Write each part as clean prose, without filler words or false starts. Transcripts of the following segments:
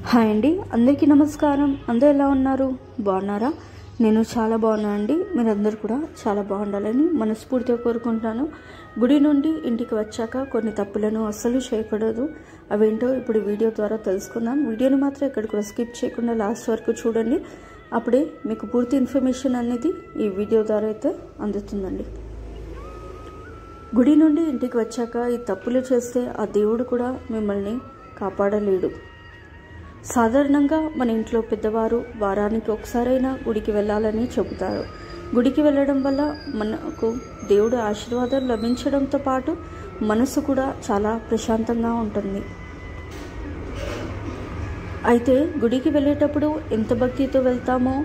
Hi అండి, అందరికీ నమస్కారం. అందరూ ఎలా ఉన్నారు? బాగున్నారా? నేను చాలా బాగున్నాను అండి. మీరందరూ కూడా చాలా బాగుండాలని మనస్ఫూర్తిగా కోరుకుంటున్నాను. గుడి నుండి ఇంటికి వచ్చాక కొన్ని తప్పులను అస్సలు చేయకూడదు. అవేంటో ఇప్పుడు వీడియో ద్వారా తెలుసుకుందాం. వీడియోని మాత్రం ఎక్కడ కూడా స్కిప్ చేయకుండా లాస్ట్ వరకు చూడండి. అప్పుడే మీకు పూర్తి ఇన్ఫర్మేషన్ అనేది ఈ వీడియో ద్వారా అయితే అందుతుందండి. గుడి నుండి ఇంటికి వచ్చాక ఈ తప్పులు చేస్తే ఆ దేవుడు కూడా మిమ్మల్ని కాపాడలేడు. సాధారణంగా మన ఇంట్లో పెద్దవారు వారానికి ఒకసారైనా గుడికి వెళ్ళాలని చెబుతారు. గుడికి వెళ్ళడం వల్ల మనకు దేవుడి ఆశీర్వాదం లభించడంతో పాటు మనసు కూడా చాలా ప్రశాంతంగా ఉంటుంది. అయితే గుడికి వెళ్ళేటప్పుడు ఎంత భక్తితో వెళ్తామో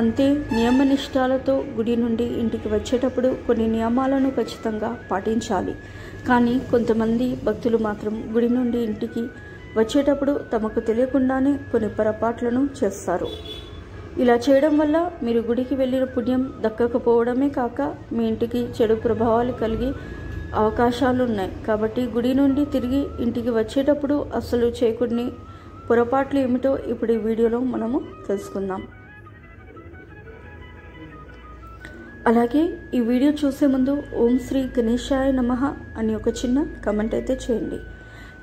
అంతే నియమనిష్టాలతో గుడి నుండి ఇంటికి వచ్చేటప్పుడు కొన్ని నియమాలను ఖచ్చితంగా పాటించాలి. కానీ కొంతమంది భక్తులు మాత్రం గుడి నుండి ఇంటికి వచ్చేటప్పుడు తమకు తెలియకుండానే కొన్ని పొరపాట్లను చేస్తారు. ఇలా చేయడం వల్ల మీరు గుడికి వెళ్ళిన పుణ్యం దక్కకపోవడమే కాక మీ ఇంటికి చెడు ప్రభావాలు కలిగి అవకాశాలు ఉన్నాయి. కాబట్టి గుడి నుండి తిరిగి ఇంటికి వచ్చేటప్పుడు అసలు చేయకూడని పొరపాట్లు ఏమిటో ఇప్పుడు ఈ వీడియోలో మనము తెలుసుకుందాం. అలాగే ఈ వీడియో చూసే ముందు ఓం శ్రీ గణేశాయ నమః అని ఒక చిన్న కమెంట్ అయితే చేయండి.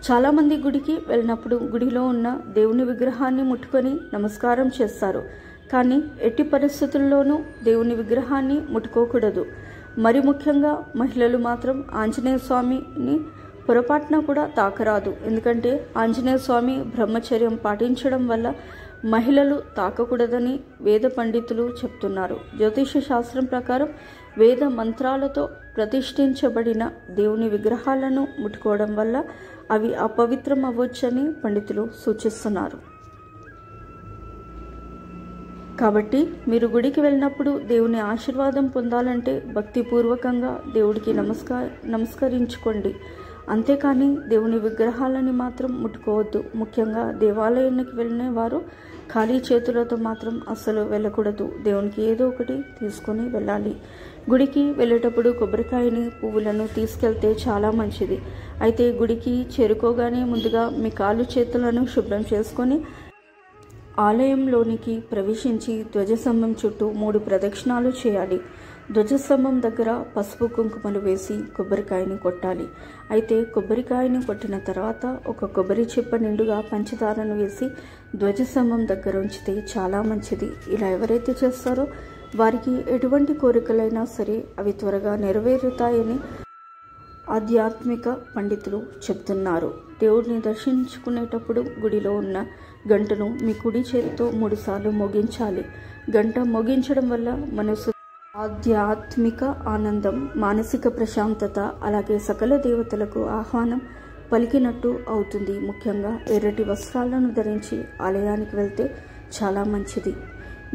చాలామంది గుడికి వెళ్ళినప్పుడు గుడిలో ఉన్న దేవుని విగ్రహాన్ని ముట్టుకొని నమస్కారం చేస్తారు. కానీ ఎట్టి పరిస్థితుల్లోనూ దేవుని విగ్రహాన్ని ముట్టుకోకూడదు. మరి ముఖ్యంగా మహిళలు మాత్రం ఆంజనేయ స్వామిని పొరపాటున కూడా తాకరాదు. ఎందుకంటే ఆంజనేయ స్వామి బ్రహ్మచర్యం పాటించడం వల్ల మహిళలు తాకకూడదని వేద పండితులు చెప్తున్నారు. జ్యోతిష శాస్త్రం ప్రకారం వేద మంత్రాలతో ప్రతిష్ఠించబడిన దేవుని విగ్రహాలను ముట్టుకోవడం వల్ల అవి అపవిత్రం అవ్వొచ్చని పండితులు సూచిస్తున్నారు. కాబట్టి మీరు గుడికి వెళ్ళినప్పుడు దేవుని ఆశీర్వాదం పొందాలంటే భక్తిపూర్వకంగా దేవుడికి నమస్కరించుకోండి. అంతేకాని దేవుని విగ్రహాలని మాత్రం ముట్టుకోవద్దు. ముఖ్యంగా దేవాలయానికి వెళ్ళిన వారు ఖాళీ చేతులతో మాత్రం అస్సలు వెళ్ళకూడదు. దేవునికి ఏదో ఒకటి తీసుకొని వెళ్ళాలి. గుడికి వెళ్ళేటప్పుడు కొబ్బరికాయని పువ్వులను తీసుకెళ్తే చాలా మంచిది. అయితే గుడికి చేరుకోగానే ముందుగా మీ కాళ్ళు చేతులను శుభ్రం చేసుకొని ఆలయంలోనికి ప్రవేశించి ధ్వజస్తంభం చుట్టూ 3 ప్రదక్షిణాలు చేయాలి. ధ్వజస్తంభం దగ్గర పసుపు కుంకుమలు వేసి కొబ్బరికాయని కొట్టాలి. అయితే కొబ్బరికాయని కొట్టిన తర్వాత ఒక కొబ్బరి చిప్ప నిండుగా పంచదారను వేసి ధ్వజస్తంభం దగ్గర ఉంచితే చాలా మంచిది. ఇలా ఎవరైతే చేస్తారో వారికి ఎటువంటి కోరికలైనా సరే అవి త్వరగా నెరవేరుతాయని ఆధ్యాత్మిక పండితులు చెప్తున్నారు. దేవుడిని దర్శించుకునేటప్పుడు గుడిలో ఉన్న గంటను మీ కుడి చేతితో 3 సార్లు మోగించాలి. గంట మోగించడం వల్ల మనసు ఆధ్యాత్మిక ఆనందం, మానసిక ప్రశాంతత, అలాగే సకల దేవతలకు ఆహ్వానం పలికినట్టు అవుతుంది. ముఖ్యంగా ఎర్రటి వస్త్రాలను ధరించి ఆలయానికి వెళ్తే చాలా మంచిది.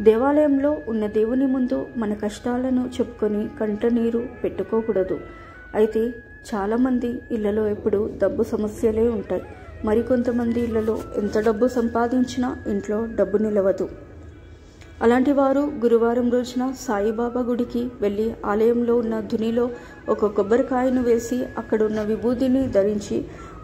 దేవాలయంలో ఉన్న దేవుని ముందు మన కష్టాలను చెప్పుకొని కంటనీరు పెట్టుకోకూడదు. అయితే చాలామంది ఇళ్లలో ఎప్పుడు డబ్బు సమస్యలే ఉంటాయి. మరికొంతమంది ఇళ్లలో ఎంత డబ్బు సంపాదించినా ఇంట్లో డబ్బు నిలవదు. అలాంటి వారు గురువారం రోజున సాయిబాబా గుడికి వెళ్ళి ఆలయంలో ఉన్న ధునిలో ఒక కొబ్బరికాయను వేసి అక్కడున్న విభూతిని ధరించి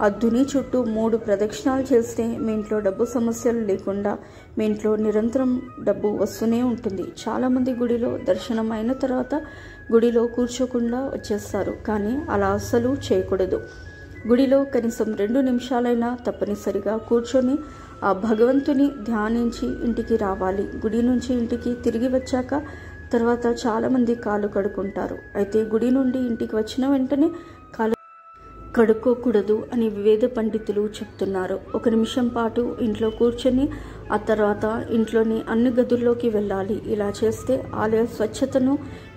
ఆ ధుని చుట్టూ 3 ప్రదక్షిణాలు చేస్తే మీ ఇంట్లో డబ్బు సమస్యలు లేకుండా మీ ఇంట్లో నిరంతరం డబ్బు వస్తూనే ఉంటుంది. చాలామంది గుడిలో దర్శనం అయిన తర్వాత గుడిలో కూర్చోకుండా వచ్చేస్తారు. కానీ అలా అస్సలు చేయకూడదు. గుడిలో కనీసం 2 నిమిషాలైనా తప్పనిసరిగా కూర్చొని ఆ భగవంతుని ధ్యానించి ఇంటికి రావాలి. గుడి నుంచి ఇంటికి తిరిగి వచ్చాక తర్వాత చాలామంది కాళ్ళు కడుక్కుంటారు. అయితే గుడి నుండి ఇంటికి వచ్చిన వెంటనే కాళ్ళు కడుక్కోకూడదు అని వేద పండితులు చెప్తున్నారు. 1 నిమిషం పాటు ఇంట్లో కూర్చొని ఆ తర్వాత ఇంట్లోని అన్ని గదుల్లోకి వెళ్ళాలి. ఇలా చేస్తే ఆలయ స్వచ్ఛతను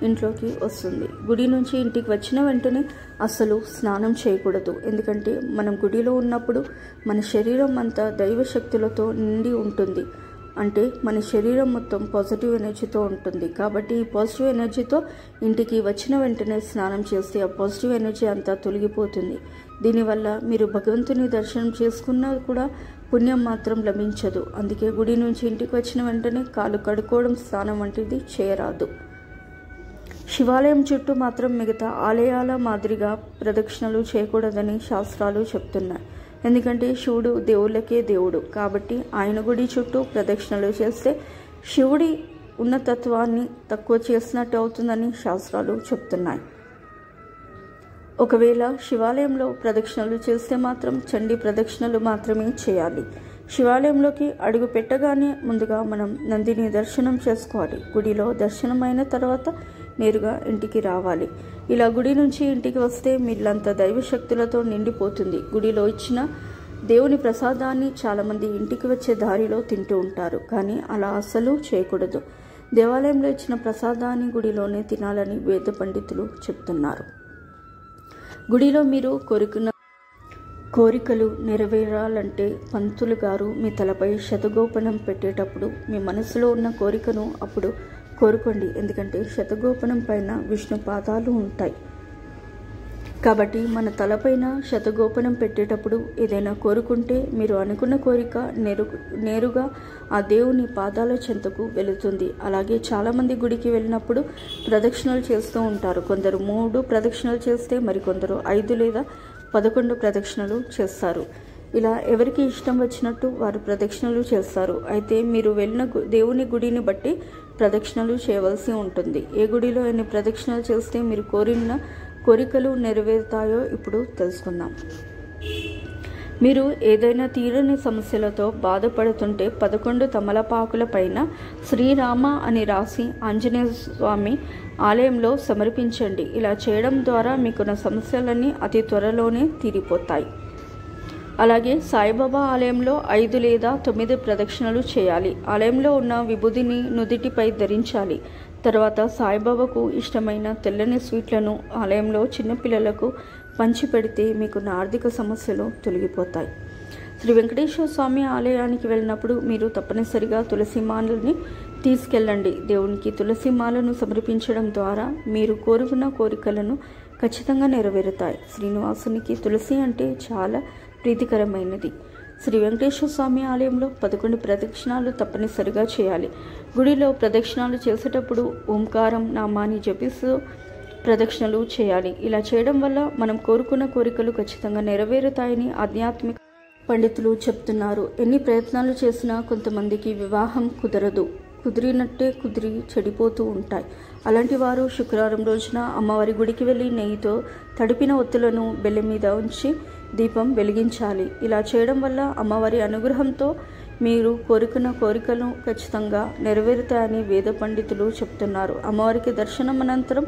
ఇంట్లోకి వస్తుంది. గుడి నుంచి ఇంటికి వచ్చిన వెంటనే అసలు స్నానం చేయకూడదు. ఎందుకంటే మనం గుడిలో ఉన్నప్పుడు మన శరీరం అంతా దైవశక్తులతో నిండి ఉంటుంది. అంటే మన శరీరం మొత్తం పాజిటివ్ ఎనర్జీతో ఉంటుంది. కాబట్టి ఈ పాజిటివ్ ఎనర్జీతో ఇంటికి వచ్చిన వెంటనే స్నానం చేస్తే ఆ పాజిటివ్ ఎనర్జీ అంతా తొలగిపోతుంది. దీనివల్ల మీరు భగవంతుని దర్శనం చేసుకున్నా కూడా పుణ్యం మాత్రం లభించదు. అందుకే గుడి నుంచి ఇంటికి వచ్చిన వెంటనే కాళ్ళు కడుక్కోవడం, స్నానం వంటిది చేయరాదు. శివాలయం చుట్టూ మాత్రం మిగతా ఆలయాల మాదిరిగా ప్రదక్షిణలు చేయకూడదని శాస్త్రాలు చెప్తున్నాయి. ఎందుకంటే శివుడు దేవుళ్ళకే దేవుడు కాబట్టి ఆయన గుడి చుట్టూ ప్రదక్షిణలు చేస్తే శివుడి ఉన్నతత్వాన్ని తక్కువ చేసినట్టు అవుతుందని శాస్త్రాలు చెప్తున్నాయి. ఒకవేళ శివాలయంలో ప్రదక్షిణలు చేస్తే మాత్రం చండీ ప్రదక్షిణలు మాత్రమే చేయాలి. శివాలయంలోకి అడుగు పెట్టగానే ముందుగా మనం నందిని దర్శనం చేసుకోవాలి. గుడిలో దర్శనం అయిన తర్వాత నేరుగా ఇంటికి రావాలి. ఇలా గుడి నుంచి ఇంటికి వస్తే మీళ్ళంతా దైవశక్తులతో నిండిపోతుంది. గుడిలో ఇచ్చిన దేవుని ప్రసాదాన్ని చాలామంది ఇంటికి వచ్చే దారిలో తింటూ ఉంటారు. కానీ అలా అస్సలు చేయకూడదు. దేవాలయంలో ఇచ్చిన ప్రసాదాన్ని గుడిలోనే తినాలని వేద పండితులు చెప్తున్నారు. గుడిలో మీరు కోరికలు నెరవేరాలంటే పంతులు గారు మీ తలపై శతగోపనం పెట్టేటప్పుడు మీ మనసులో ఉన్న కోరికను అప్పుడు కోరుకోండి. ఎందుకంటే శతగోపనం పైన విష్ణు పాదాలు ఉంటాయి కాబట్టి మన తలపైన శతగోపనం పెట్టేటప్పుడు ఏదైనా కోరుకుంటే మీరు అనుకున్న కోరిక నేరుగా ఆ దేవుని పాదాల చెంతకు వెళుతుంది. అలాగే చాలామంది గుడికి వెళ్ళినప్పుడు ప్రదక్షిణలు చేస్తూ ఉంటారు. కొందరు 3 ప్రదక్షిణలు చేస్తే మరికొందరు 5 లేదా 11 ప్రదక్షిణలు చేస్తారు. ఇలా ఎవరికి ఇష్టం వచ్చినట్టు వారు ప్రదక్షిణలు చేస్తారు. అయితే మీరు వెళ్ళిన దేవుని గుడిని బట్టి ప్రదక్షిణలు చేయవలసి ఉంటుంది. ఏ గుడిలో ఎన్ని ప్రదక్షిణలు చేస్తే మీరు కోరిన కోరికలు నెరవేరుతాయో ఇప్పుడు తెలుసుకుందాం. మీరు ఏదైనా తీరని సమస్యలతో బాధపడుతుంటే 11 తమలపాకుల పైన శ్రీరామ అని రాసి ఆంజనేయ స్వామి ఆలయంలో సమర్పించండి. ఇలా చేయడం ద్వారా మీకున్న సమస్యలన్నీ అతి త్వరలోనే తీరిపోతాయి. అలాగే సాయిబాబా ఆలయంలో 5 లేదా 9 ప్రదక్షిణలు చేయాలి. ఆలయంలో ఉన్న విభూదిని నుదిటిపై ధరించాలి. తర్వాత సాయిబాబాకు ఇష్టమైన తెల్లని స్వీట్లను ఆలయంలో చిన్నపిల్లలకు పంచిపెడితే మీకున్న ఆర్థిక సమస్యలు తొలగిపోతాయి. శ్రీ వెంకటేశ్వర స్వామి ఆలయానికి వెళ్ళినప్పుడు మీరు తప్పనిసరిగా తులసిమాలని తీసుకెళ్ళండి. దేవునికి తులసిమాలను సమర్పించడం ద్వారా మీరు కోరుకున్న కోరికలను ఖచ్చితంగా నెరవేరుతాయి. శ్రీనివాసునికి తులసి అంటే చాలా ప్రీతికరమైనది. శ్రీ వెంకటేశ్వర స్వామి ఆలయంలో 11 ప్రదక్షిణాలు తప్పనిసరిగా చేయాలి. గుడిలో ప్రదక్షిణాలు చేసేటప్పుడు ఓంకారం నామాన్ని జపిస్తూ ప్రదక్షిణలు చేయాలి. ఇలా చేయడం వల్ల మనం కోరుకున్న కోరికలు ఖచ్చితంగా నెరవేరుతాయని ఆధ్యాత్మిక పండితులు చెప్తున్నారు. ఎన్ని ప్రయత్నాలు చేసినా కొంతమందికి వివాహం కుదరదు. కుదిరినట్టే కుదిరి చెడిపోతూ ఉంటాయి. అలాంటి వారు శుక్రవారం రోజున అమ్మవారి గుడికి వెళ్ళి నెయ్యితో తడిపిన ఒత్తులను బెల్లం మీద ఉంచి దీపం వెలిగించాలి. ఇలా చేయడం వల్ల అమ్మవారి అనుగ్రహంతో మీరు కోరుకున్న కోరికలు ఖచ్చితంగా నెరవేరుతాయని వేద పండితులు చెప్తున్నారు. అమ్మవారికి దర్శనం అనంతరం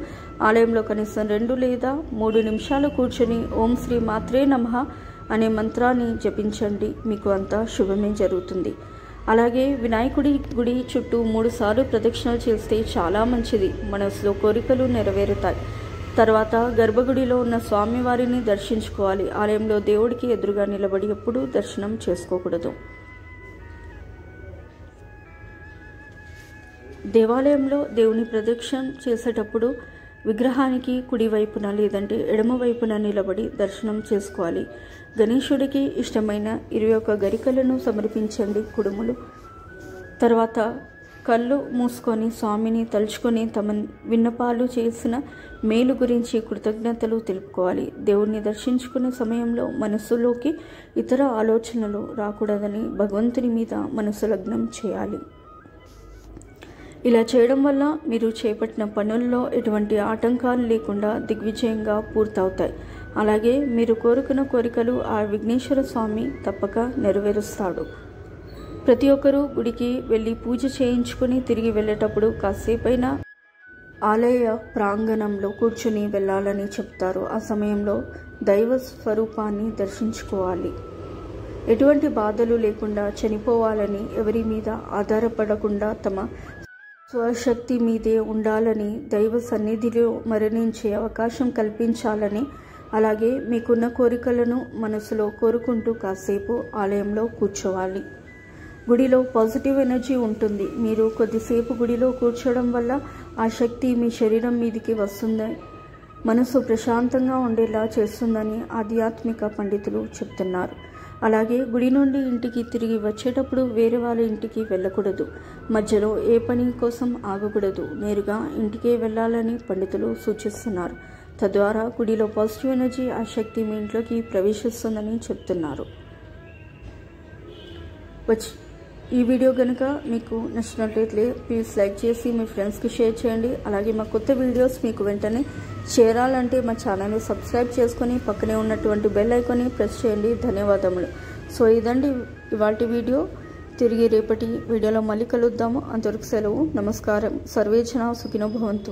ఆలయంలో కనీసం 2 లేదా 3 నిమిషాలు కూర్చొని ఓం శ్రీ మాత్రే నమః అనే మంత్రాన్ని జపించండి. మీకు అంతా శుభమే జరుగుతుంది. అలాగే వినాయకుడి గుడి చుట్టూ 3 సార్లు ప్రదక్షిణలు చేస్తే చాలా మంచిది. మనసులో కోరికలు నెరవేరుతాయి. తర్వాత గర్భగుడిలో ఉన్న స్వామివారిని దర్శించుకోవాలి. ఆలయంలో దేవుడికి ఎదురుగా నిలబడి ఎప్పుడూ దర్శనం చేసుకోకూడదు. దేవాలయంలో దేవుని ప్రదక్షిణ చేసేటప్పుడు విగ్రహానికి కుడి వైపున లేదంటే ఎడమ వైపున నిలబడి దర్శనం చేసుకోవాలి. గణేశుడికి ఇష్టమైన 21 గరికలను సమర్పించండి. కుడుములు తర్వాత కళ్ళు మూసుకొని స్వామిని తలుచుకొని తమ విన్నపాలు చేసిన మేలు గురించి కృతజ్ఞతలు తెలుపుకోవాలి. దేవుణ్ణి దర్శించుకునే సమయంలో మనస్సులోకి ఇతర ఆలోచనలు రాకూడదని భగవంతుని మీద మనసు లగ్నం చేయాలి. ఇలా చేయడం వల్ల మీరు చేపట్టిన పనుల్లో ఎటువంటి ఆటంకాలు లేకుండా దిగ్విజయంగా పూర్తవుతాయి. అలాగే మీరు కోరుకున్న కోరికలు ఆ విఘ్నేశ్వర స్వామి తప్పక నెరవేరుస్తాడు. ప్రతి ఒక్కరూ గుడికి వెళ్ళి పూజ చేయించుకుని తిరిగి వెళ్ళేటప్పుడు కాసేపైనా ఆలయ ప్రాంగణంలో కూర్చుని వెళ్ళాలని చెప్తారు. ఆ సమయంలో దైవ స్వరూపాన్ని దర్శించుకోవాలి. ఎటువంటి బాధలు లేకుండా చనిపోవాలని, ఎవరి మీద ఆధారపడకుండా తమ స్వశక్తి మీదే ఉండాలని, దైవ సన్నిధిలో మరణించే అవకాశం కల్పించాలని, అలాగే మీకున్న కోరికలను మనసులో కోరుకుంటూ కాసేపు ఆలయంలో కూర్చోవాలి. గుడిలో పాజిటివ్ ఎనర్జీ ఉంటుంది. మీరు కొద్దిసేపు గుడిలో కూర్చోవడం వల్ల ఆ శక్తి మీ శరీరం మీదికి వస్తుంది, మనసు ప్రశాంతంగా ఉండేలా చేస్తుందని ఆధ్యాత్మిక పండితులు చెప్తున్నారు. అలాగే గుడి నుండి ఇంటికి తిరిగి వచ్చేటప్పుడు వేరే వాళ్ళ ఇంటికి వెళ్ళకూడదు. మధ్యలో ఏ పని కోసం ఆగకూడదు. నేరుగా ఇంటికే వెళ్ళాలని పండితులు సూచిస్తున్నారు. తద్వారా గుడిలో పాజిటివ్ ఎనర్జీ ఆ శక్తి మీ ఇంట్లోకి ప్రవేశిస్తుందని చెప్తున్నారు. ఈ వీడియో కనుక మీకు నచ్చినట్లయితే ప్లీజ్ లైక్ చేసి మీ ఫ్రెండ్స్కి షేర్ చేయండి. అలాగే మా కొత్త వీడియోస్ మీకు వెంటనే చేరాలంటే మా ఛానల్ని సబ్స్క్రైబ్ చేసుకొని పక్కనే ఉన్నటువంటి బెల్ ఐకాన్ని ప్రెస్ చేయండి. ధన్యవాదములు. సో ఇదండి ఇవాల్టి వీడియో. తిరిగి రేపటి వీడియోలో మళ్ళీ కలుద్దాము. అంతవరకు సెలవు. నమస్కారం. సర్వే జనా సుఖినో భవంతు.